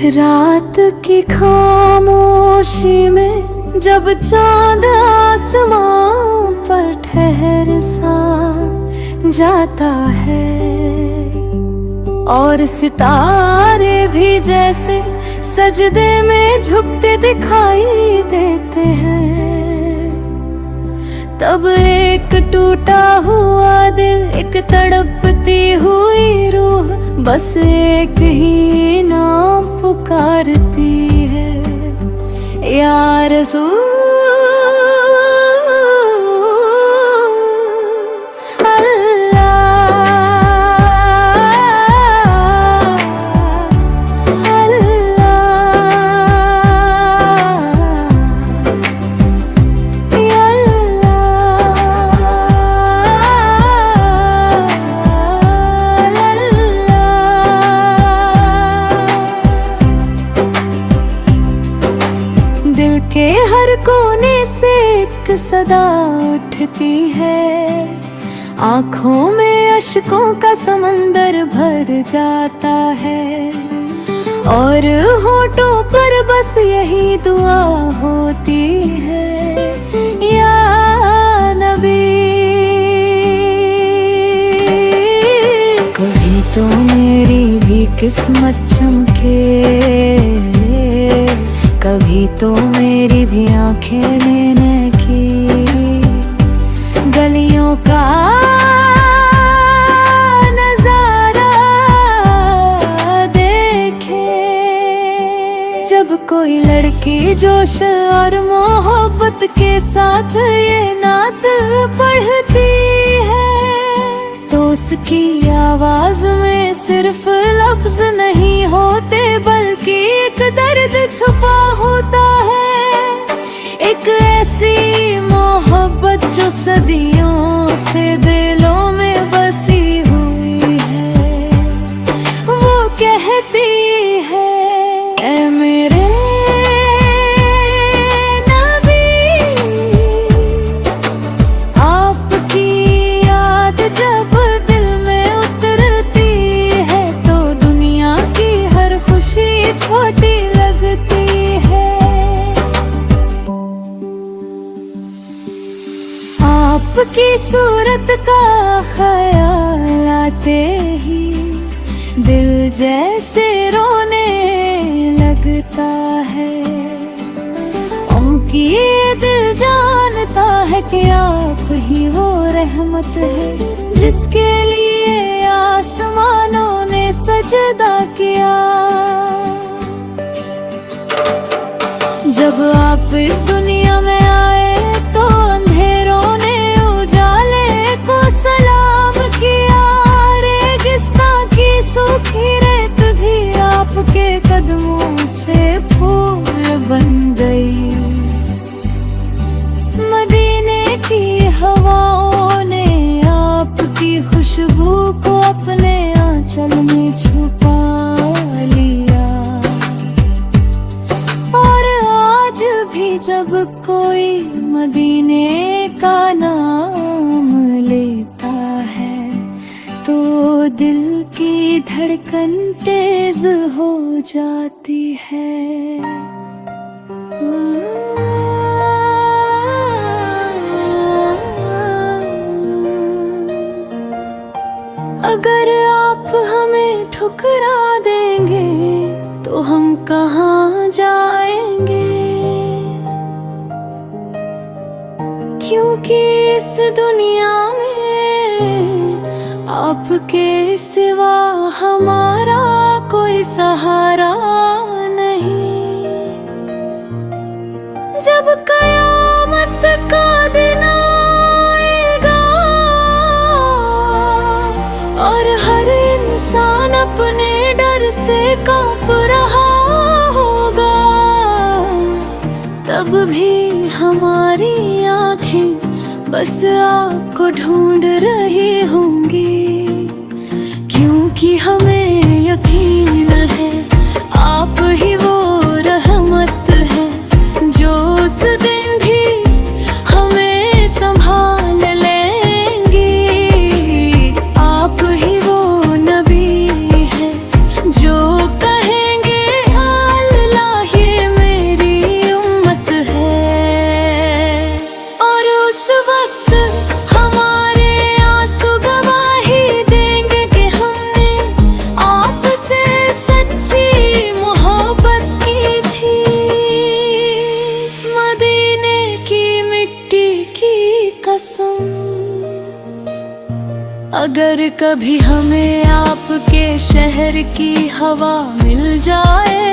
रात की खामोशी में जब चांद आसमां पर ठहर सा जाता है और सितारे भी जैसे सजदे में झुकते दिखाई देते हैं, तब एक टूटा हुआ दिल, एक तड़पती हुई रूह बस एक ही नाम पुकारती है, या रसूल के हर कोने से एक सदा उठती है, आँखों में अश्कों का समंदर भर जाता है और होठों पर बस यही दुआ होती है, या नबी। कभी तो मेरी भी किस्मत चमके, कभी तो मेरी भी आंखें लेने की, गलियों का नजारा देखे, जब कोई लड़की जोश और मोहब्बत के साथ ये नात पढ़ती है, तो उसकी आवाज में सिर्फ लफ्ज नहीं होते बल्कि एक दर्द छुपा होता है, एक ऐसी मोहब्बत जो सदियों से दिलों में बसी हुई है। वो कहती है, ऐ मेरे नबी, आपकी याद जब दिल में उतरती है तो दुनिया की हर खुशी छोटी लगती है। आपकी सूरत का ख्याल आते ही दिल जैसे रोने लगता है, उनकी दिल जानता है कि आप ही वो रहमत है जिसके लिए आसमानों ने सजदा किया। जब आप इस दुनिया में आए तो अंधेरों ने उजाले को सलाम किया, रेगिस्तान की सूखी रेत भी आपके कदमों से फूल बन गई, मदीने की हवाओं ने आपकी खुशबू को अपने आंचल में छुपा लिया, और आज भी जब कोई मदीने का नाम लेता है तो दिल की धड़कन तेज हो जाती है। अगर आप हमें ठुकरा देंगे तो हम कहाँ जाएंगे, क्योंकि इस दुनिया में आपके सिवा हमारा कोई सहारा नहीं। जब कयामत का दिन आएगा और हर इंसान अपने डर से कांप रहा होगा, तब भी हमारी आँखें बस आपको ढूंढ रही होंगी, क्योंकि हमें यकीन है आप ही वो रहमत है जो उस दिन भी हमें संभाल लेंगी। आप ही वो नबी है जो कहेंगे अगर कभी हमें आपके शहर की हवा मिल जाए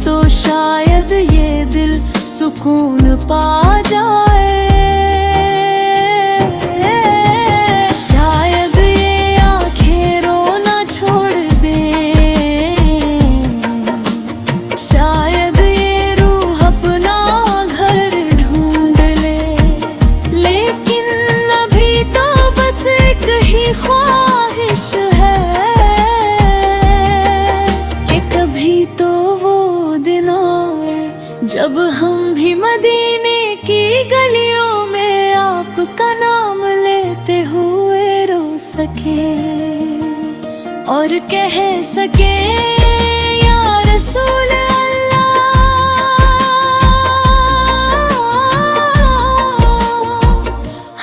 तो शायद ये दिल सुकून पा जाए। शायद ये आंखें रोना छोड़ दें, शायद ये रूह अपना घर ढूंढ ले। लेकिन अभी तो बस एक ही ख्वाहिश है कि कभी तो वो दिन आए जब हम भी मदीने की गलियों में आपका नाम लेते हुए रो सके और कह सके या रसूल अल्लाह,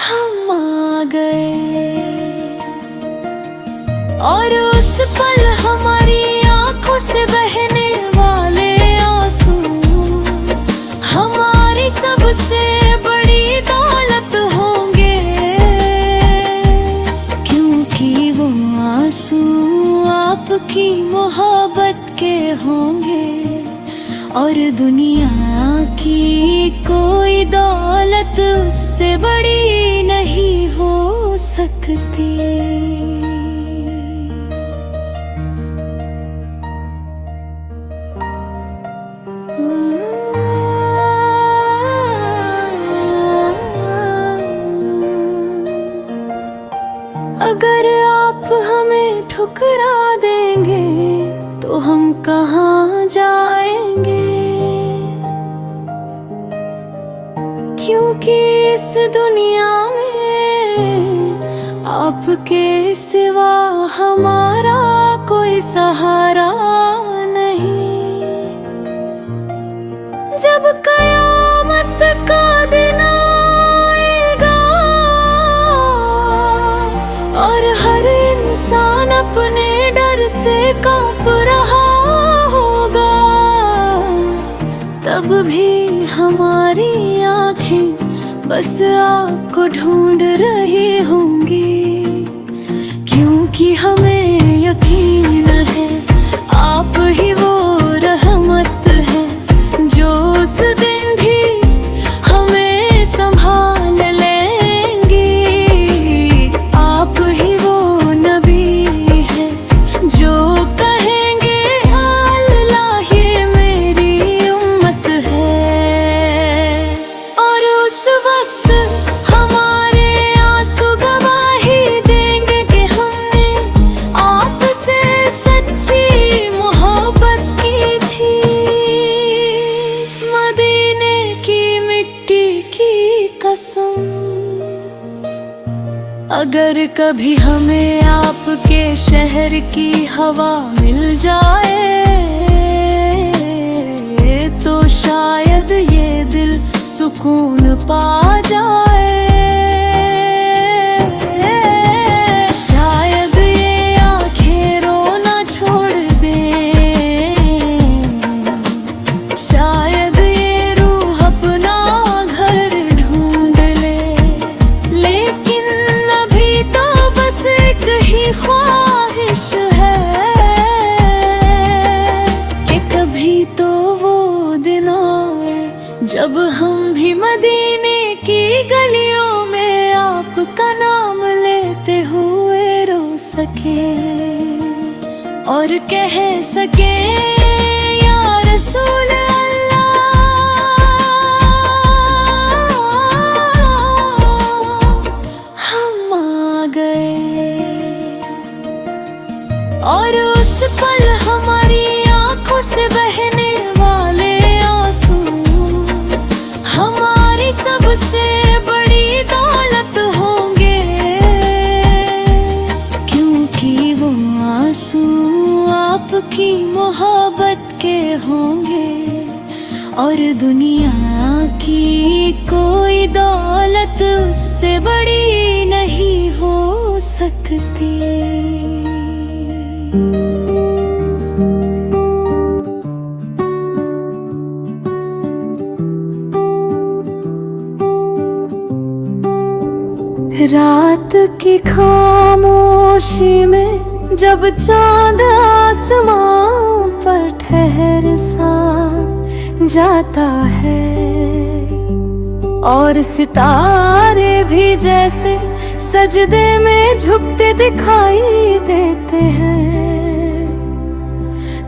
हम आ गए। और उस पल हमारी आंखों से बहने वाले आंसू हमारी सबसे बड़ी दौलत होंगे, क्योंकि वो आंसू आपकी मोहब्बत के होंगे और दुनिया की कोई दौलत उससे बड़ी नहीं हो सकती। अगर आप हमें ठुकरा देंगे तो हम कहाँ जाएंगे, क्योंकि इस दुनिया में आपके सिवा हमारा कोई सहारा नहीं। जब कयामत का दिन आएगा और हर इंसान अपने डर से कांप रहा होगा, तब भी हमारी आंखें बस आपको ढूंढ रही होंगी, क्योंकि हमें यकीन है आप ही वो रहमत है जो उस दिन भी हमें संभाल लेंगी। आप ही वो नबी है जो कहेंगे अल्लाह ये मेरी उम्मत है, और उस वक्त हमारे आंसू गवाही देंगे कि हमने आपसे सच्ची मोहब्बत की थी। मदीने की मिट्टी की कसम, अगर कभी हमें आपके शहर की हवा मिल जाए तो शायद ये दिल सुकून पा जाए। शायद ये आंखें रोना छोड़ दें, शायद ये रूह अपना घर ढूंढ ले। लेकिन अभी तो बस एक ही ख्वाहिश है कि कभी तो वो दिन आए जब हम भी मदीने की गलियों में आपका नाम लेते हुए रो सके और कह सके या रसूल अल्लाह, हम आ गए। और उस पल हमारी आंखों से बहने वाले आंसू हमारी सबसे बड़ी दौलत होंगे, क्योंकि वो आंसू आपकी मोहब्बत के होंगे और दुनिया की कोई दौलत उससे बड़ी नहीं हो सकती। रात की खामोशी में जब चांद आसमां पर ठहर सा जाता है और सितारे भी जैसे सजदे में झुकते दिखाई देते हैं,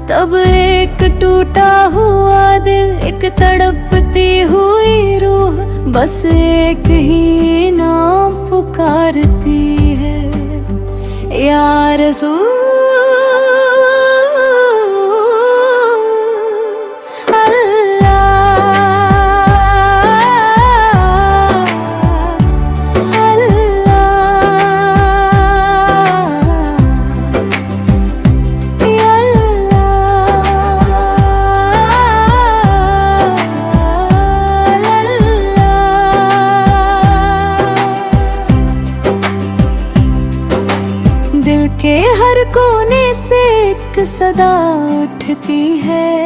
तब एक टूटा हुआ दिल, एक तड़पती हुई रूह बस एक ही नाम पुकारती है, या रसूल के हर कोने से एक सदा उठती है,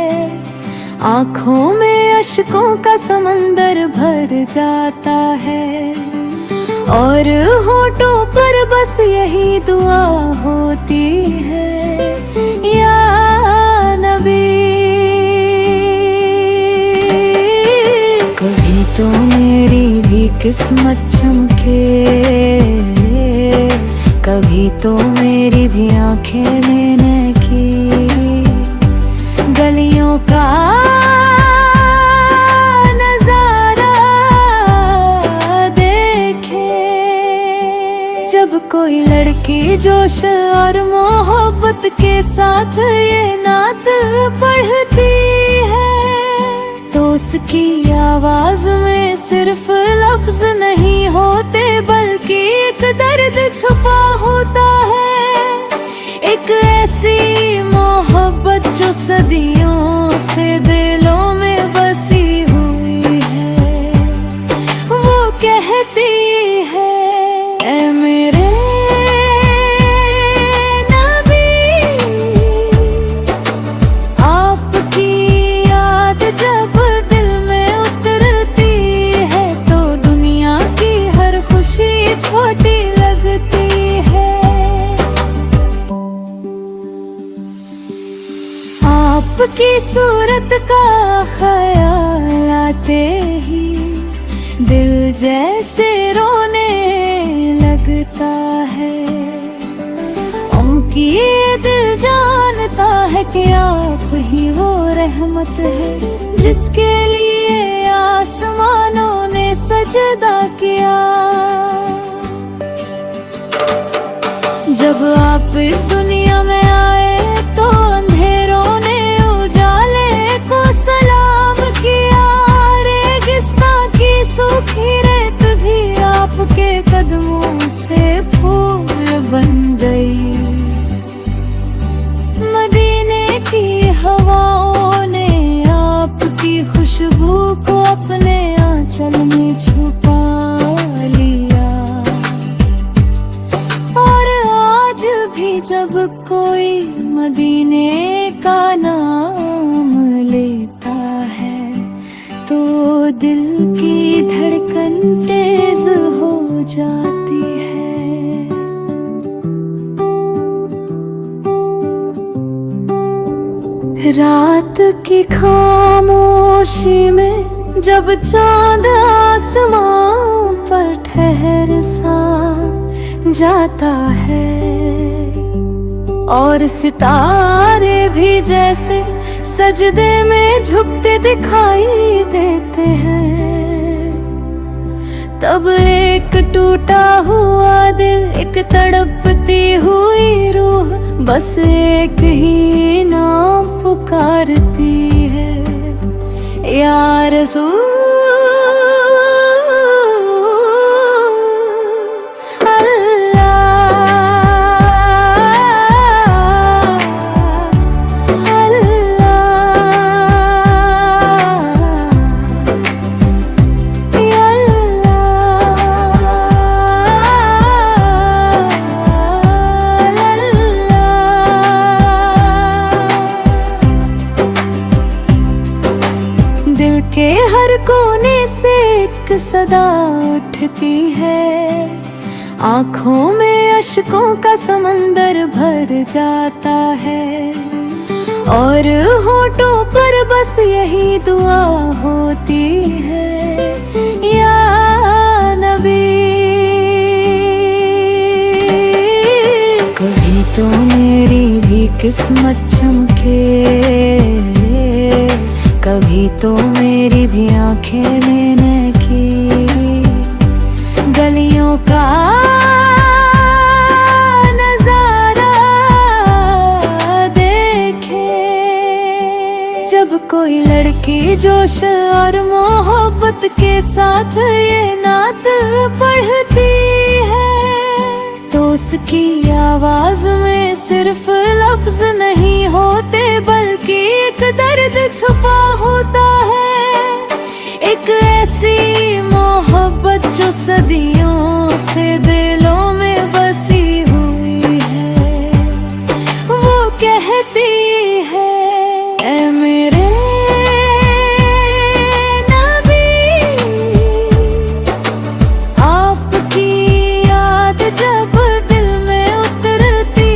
आंखों में अश्कों का समंदर भर जाता है और होठों पर बस यही दुआ होती है, या नबी। कभी तो मेरी भी किस्मत चमके, कभी तो मेरी भी आंखें मैंने की, गलियों का नजारा देखे, जब कोई लड़की जोश और मोहब्बत के साथ ये नात पढ़ती है, तो उसकी आवाज में सिर्फ लफ्ज नहीं होते बल्कि एक दर्द छुपा होता है, एक ऐसी मोहब्बत जो सदियों से दिलों में बसी हुई है। वो कहती है, ऐ मेरे नबी, आपकी याद जब दिल में उतरती है तो दुनिया की हर खुशी छोटी लगती है। आपकी सूरत का ख्याल आते ही दिल जैसे रोने लगता है, उनकी ये दिल जानता है कि आप ही वो रहमत है जिसके लिए आसमानों ने सजदा किया। जब आप इस दुनिया में आए तो अंधेरों ने उजाले को सलाम किया, रेगिस्तान की सूखी रेत भी आपके कदमों से फूल बन गई। मदीने की हवाओं ने आपकी खुशबू को अपने आंचल में छुपा लिया, और आज भी जब कोई मदीने का नाम लेता है तो दिल की धड़कन तेज हो जाती है। रात की खामोशी में जब चांद आसमां पर ठहर सा जाता है और सितारे भी जैसे सजदे में झुकते दिखाई देते हैं, तब एक टूटा हुआ दिल, एक तड़पती हुई रूह बस एक ही नाम पुकारती है, या रसूल के हर कोने से एक सदा उठती है, आँखों में अश्कों का समंदर भर जाता है और होठों पर बस यही दुआ होती है, या नबी। कभी तो मेरी भी किस्मत चमके, कभी तो मेरी भी आंखें मैंने की गलियों का नजारा देखे। जब कोई लड़की जोश और मोहब्बत के साथ ये नात पढ़ती है, तो उसकी आवाज में सिर्फ लफ्ज नहीं होते बल्कि एक दर्द छुपा होता है। एक ऐसी मोहब्बत जो सदियों से दिलों में बसी हुई है। वो कहती है, ऐ मेरे नबी, आपकी याद जब दिल में उतरती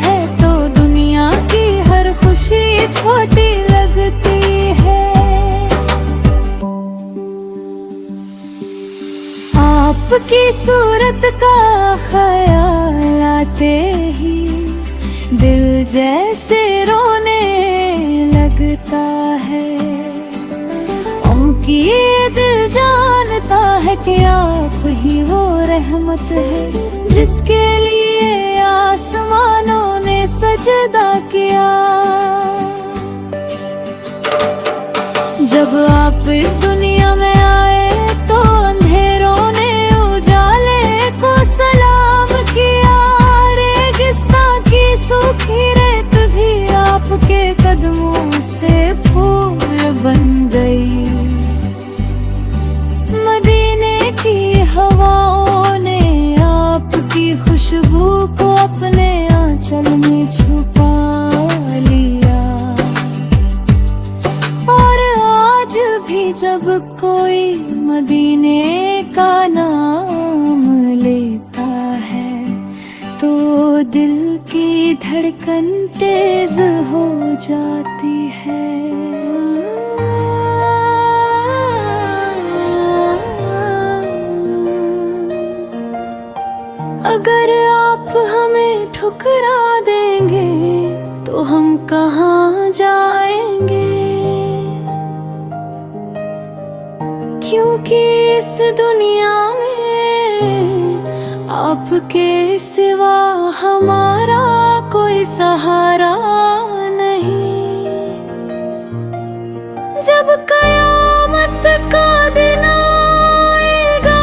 है तो दुनिया की हर खुशी छोटी लगती है। आपकी सूरत का ख्याल आते ही दिल जैसे रोने लगता है। उनकी दिल जानता है कि आप ही वो रहमत है जिसके लिए आसमानों ने सजदा किया। जब आप इस दुनिया में आए तो अंधेरों ने उजाले को सलाम किया। रेगिस्तान की सूखी रेत भी आपके कदमों से फूल बन गई। मदीने की हवाओं ने आपकी खुशबू को अपने आंचल में छुपा लिया। और आज भी जब कोई मदीने का नाम लेता है तो दिल की धड़कन तेज हो जाती है। अगर आप हमें ठुकरा देंगे तो हम कहाँ जाएंगे, क्योंकि इस दुनिया में आपके सिवा हमारा कोई सहारा नहीं। जब कयामत का दिन आएगा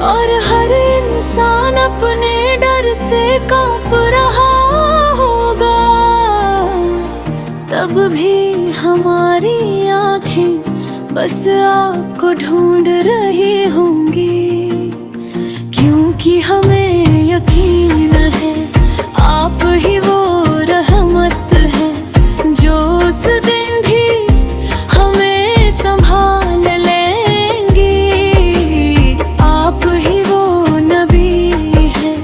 और हर इंसान अपने डर से कांप रहा होगा, तब भी हमारी आँखें बस आपको ढूंढ रही होंगी, क्योंकि हमें यकीन है आप ही वो रहमत है जो उस दिन भी हमें संभाल लेंगी। आप ही वो नबी है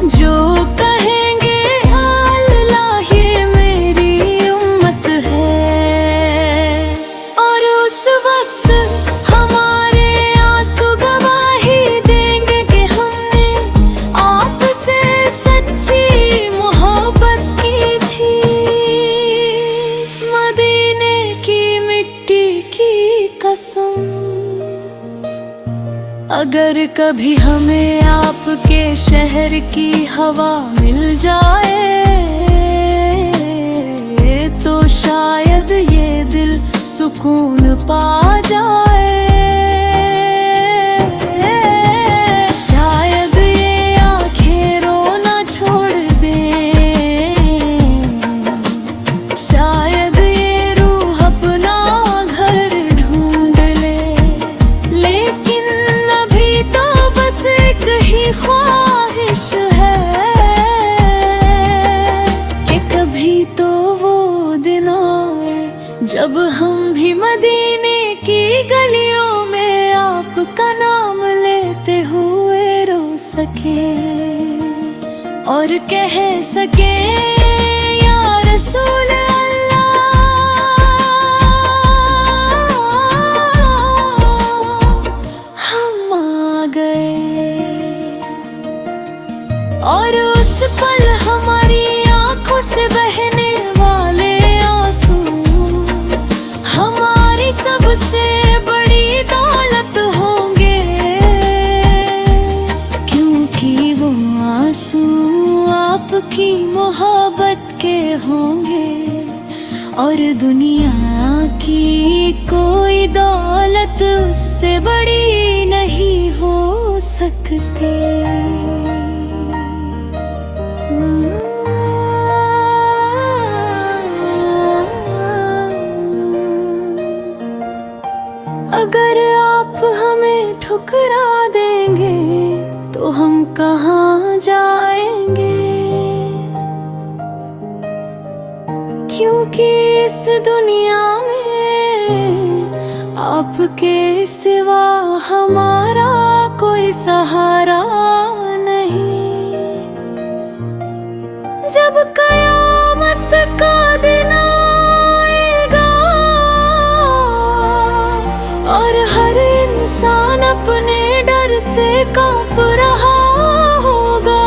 जो कहेंगे अल्लाह ये मेरी उम्मत है। और उस वक्त हमारे आंसू गवाही देंगे कि हमने आपसे सच्ची मोहब्बत की थी। मदीने की मिट्टी की कसम, अगर कभी हमें आपके शहर की हवा मिल जाए तो शायद ये दिल सुकून पा जाए। शायद ये आंखें रोना छोड़ दें, शायद ये रूह अपना घर ढूंढ ले। लेकिन अभी तो बस एक ही ख्वाहिश है कि कभी तो वो दिन आए जब हम भी मदीने की गलियों सके और कह सके या रसूल अल्लाह। हम आ गए और उस पल हमारी आंखों से बहने वाले आंसू हमारी सबसे बड़ी दौलत होंगे, क्योंकि वो आंसू आपकी मोहब्बत के होंगे और दुनिया की कोई दौलत उससे बड़ी नहीं हो सकती। अगर आप हमें ठुकरा देंगे तो हम कहाँ जाएंगे, क्योंकि इस दुनिया में आपके सिवा हमारा कोई सहारा नहीं। जब कयामत का दिन आएगा और हर इंसान अपने डर से कांप रहा होगा,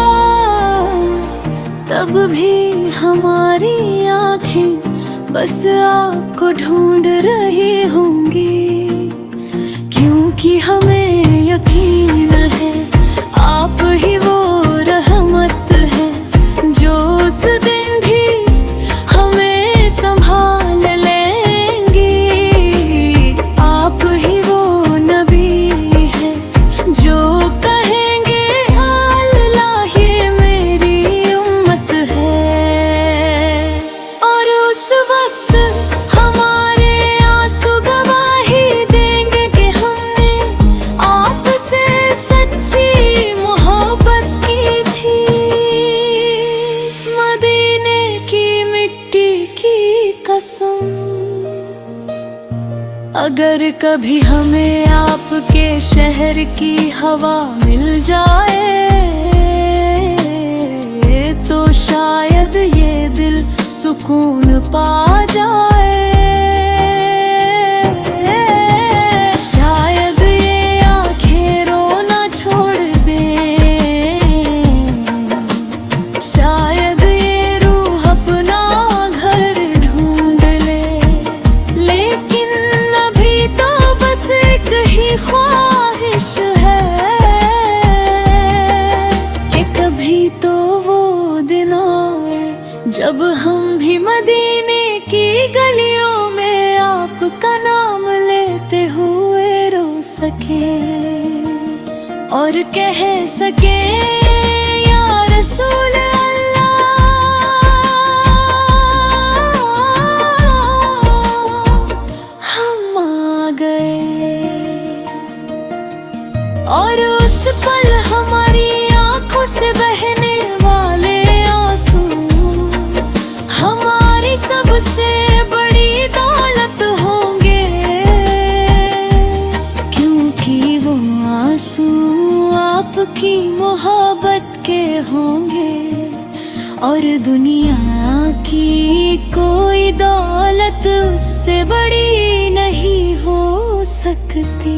तब भी हमारी आँखें बस आपको ढूंढ रही होंगी, क्योंकि हमें यकीन है आप ही वो रहमत है जो उस दिन भी हमें संभाल लेंगी। आप ही वो नबी है जो कहेंगे अल्लाह ये मेरी उम्मत है, और उस वक्त हमारे आंसू गवाही देंगे कि हमने आपसे सच्ची मोहब्बत की थी। मदीने की मिट्टी की कसम, अगर कभी हमें आपके शहर की हवा मिल जाए तो शायद ये दिल सुकून पा जाए। शायद ये आंखें रोना छोड़ दें, शायद ये रूह अपना घर ढूंढ ले, लेकिन अभी तो बस एक ही ख्वाहिश है कि कभी तो वो दिन आए जब हम भी मदीने की गलियों में आपका नाम लेते हुए रो सके और कह सके या रसूल अल्लाह। हम आ गए और उस पल हमारी आंखों से बहने वाले आंसू हमारी सबसे बड़ी दौलत होंगे, क्योंकि वो आंसू आपकी मोहब्बत के होंगे और दुनिया की कोई दौलत उससे बड़ी नहीं हो सकती।